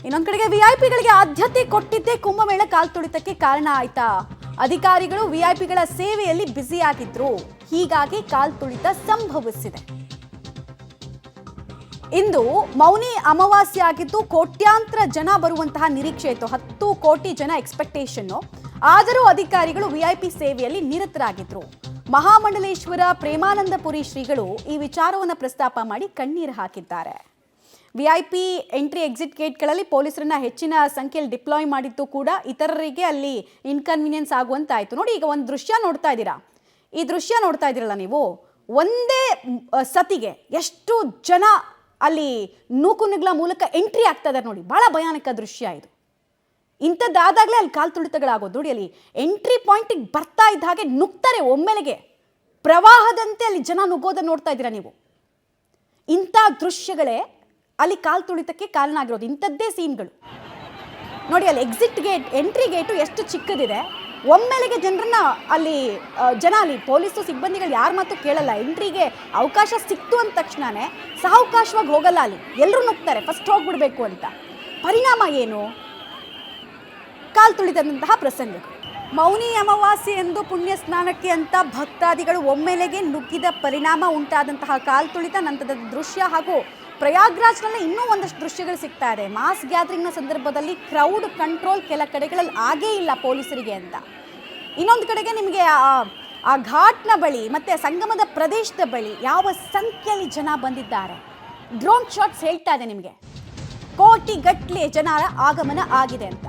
ಇನ್ನೊಂದು ಕಡೆಗೆ ವಿಐಪಿಗಳಿಗೆ ಆದ್ಯತೆ ಕೊಟ್ಟಿದ್ದೇ ಕುಂಭಮೇಳ ಕಾಲ್ತುಳಿತಕ್ಕೆ ಕಾರಣ ಆಯ್ತಾ? ಅಧಿಕಾರಿಗಳು ವಿಐಪಿಗಳ ಸೇವೆಯಲ್ಲಿ ಬ್ಯುಸಿ ಆಗಿದ್ರು, ಹೀಗಾಗಿ ಕಾಲ್ತುಳಿತ ಸಂಭವಿಸಿದೆ. ಇಂದು ಮೌನಿ ಅಮಾವಾಸ್ಯೆ ಆಗಿದ್ದು ಕೋಟ್ಯಾಂತರ ಜನ ಬರುವಂತಹ ನಿರೀಕ್ಷೆ ಇತ್ತು. 10 ಕೋಟಿ ಜನ ಎಕ್ಸ್ಪೆಕ್ಟೇಷನ್. ಆದರೂ ಅಧಿಕಾರಿಗಳು ವಿಐಪಿ ಸೇವೆಯಲ್ಲಿ ನಿರತರಾಗಿದ್ರು. ಮಹಾಮಂಡಲೇಶ್ವರ ಪ್ರೇಮಾನಂದಪುರಿ ಶ್ರೀಗಳು ಈ ವಿಚಾರವನ್ನು ಪ್ರಸ್ತಾಪ ಮಾಡಿ ಕಣ್ಣೀರು ಹಾಕಿದ್ದಾರೆ. ವಿಐಪಿ ಎಂಟ್ರಿ ಎಕ್ಸಿಟ್ ಗೇಟ್ಗಳಲ್ಲಿ ಪೊಲೀಸರನ್ನ ಹೆಚ್ಚಿನ ಸಂಖ್ಯೆಯಲ್ಲಿ ಡಿಪ್ಲಾಯ್ ಮಾಡಿದ್ದು ಕೂಡ ಇತರರಿಗೆ ಅಲ್ಲಿ ಇನ್ಕನ್ವೀನಿಯನ್ಸ್ ಆಗುವಂತಾಯಿತು. ನೋಡಿ, ಈಗ ಒಂದು ದೃಶ್ಯ ನೋಡ್ತಾ ಇದ್ದೀರಾ. ಈ ದೃಶ್ಯ ನೋಡ್ತಾ ಇದ್ದೀರಲ್ಲ ನೀವು, ಒಂದೇ ಸತಿಗೆ ಎಷ್ಟು ಜನ ಅಲ್ಲಿ ನೂಕುನುಗ್ಲ ಮೂಲಕ ಎಂಟ್ರಿ ಆಗ್ತಾ ಇದ್ದಾರೆ ನೋಡಿ. ಬಹಳ ಭಯಾನಕ ದೃಶ್ಯ ಇದು. ಇಂಥದ್ದಾದಾಗಲೇ ಅಲ್ಲಿ ಕಾಲ್ ತುಳಿತಗಳಾಗೋದು. ನೋಡಿ, ಅಲ್ಲಿ ಎಂಟ್ರಿ ಪಾಯಿಂಟಿಗೆ ಬರ್ತಾ ಇದ್ದ ಹಾಗೆ ನುಗ್ತಾರೆ ಒಮ್ಮೆಲೆಗೆ, ಪ್ರವಾಹದಂತೆ ಅಲ್ಲಿ ಜನ ನುಗ್ಗೋದನ್ನು ನೋಡ್ತಾ ಇದ್ದೀರಾ ನೀವು. ಇಂಥ ದೃಶ್ಯಗಳೇ ಅಲ್ಲಿ ಕಾಲ್ ತುಳಿತಕ್ಕೆ ಕಾರಣ ಆಗಿರೋದು. ಇಂಥದ್ದೇ ಸೀನ್ಗಳು ನೋಡಿ. ಅಲ್ಲಿ ಎಕ್ಸಿಟ್ ಗೇಟ್, ಎಂಟ್ರಿ ಗೇಟು ಎಷ್ಟು ಚಿಕ್ಕದಿದೆ. ಒಮ್ಮೆಲೆಗೆ ಜನರನ್ನ ಅಲ್ಲಿ ಪೊಲೀಸು ಸಿಬ್ಬಂದಿಗಳು ಯಾರ ಮಾತು ಕೇಳಲ್ಲ. ಎಂಟ್ರಿಗೆ ಅವಕಾಶ ಸಿಕ್ತು ಅಂದ ತಕ್ಷಣನೇ ಸಾವಕಾಶವಾಗಿ ಹೋಗಲ್ಲ, ಅಲ್ಲಿ ಎಲ್ಲರೂ ನುಗ್ತಾರೆ ಫಸ್ಟ್ ಹೋಗ್ಬಿಡ್ಬೇಕು ಅಂತ. ಪರಿಣಾಮ ಏನು? ಕಾಲ್ ತುಳಿತದಂತಹ ಪ್ರಸಂಗಗಳು. ಮೌನಿ ಅಮಾವಾಸ್ಯೆ ಎಂದು ಪುಣ್ಯ ಸ್ನಾನಕ್ಕೆ ಅಂತ ಭಕ್ತಾದಿಗಳು ಒಮ್ಮೆಲೆಗೆ ನುಗ್ಗಿದ ಪರಿಣಾಮ ಉಂಟಾದಂತಹ ಕಾಲ್ ತುಳಿತ ನಂತರದ ದೃಶ್ಯ ಹಾಗೂ ಪ್ರಯಾಗ್ರಾಜ್ನಲ್ಲಿ ಇನ್ನೂ ಒಂದಷ್ಟು ದೃಶ್ಯಗಳು ಸಿಗ್ತಾ ಇದೆ. ಮಾಸ್ ಗ್ಯಾದರಿಂಗ್ನ ಸಂದರ್ಭದಲ್ಲಿ ಕ್ರೌಡ್ ಕಂಟ್ರೋಲ್ ಕೆಲ ಕಡೆಗಳಲ್ಲಿ ಆಗೇ ಇಲ್ಲ ಪೊಲೀಸರಿಗೆ ಅಂತ. ಇನ್ನೊಂದು ಕಡೆಗೆ ನಿಮಗೆ ಆ ಘಾಟ್ನ ಬಳಿ ಮತ್ತು ಸಂಗಮದ ಪ್ರದೇಶದ ಬಳಿ ಯಾವ ಸಂಖ್ಯೆಯಲ್ಲಿ ಜನ ಬಂದಿದ್ದಾರೆ. ಡ್ರೋನ್ ಶಾಟ್ಸ್ ಹೇಳ್ತಾ ಇದೆ ನಿಮಗೆ, ಕೋಟಿಗಟ್ಟಲೆ ಜನರ ಆಗಮನ ಆಗಿದೆ ಅಂತ.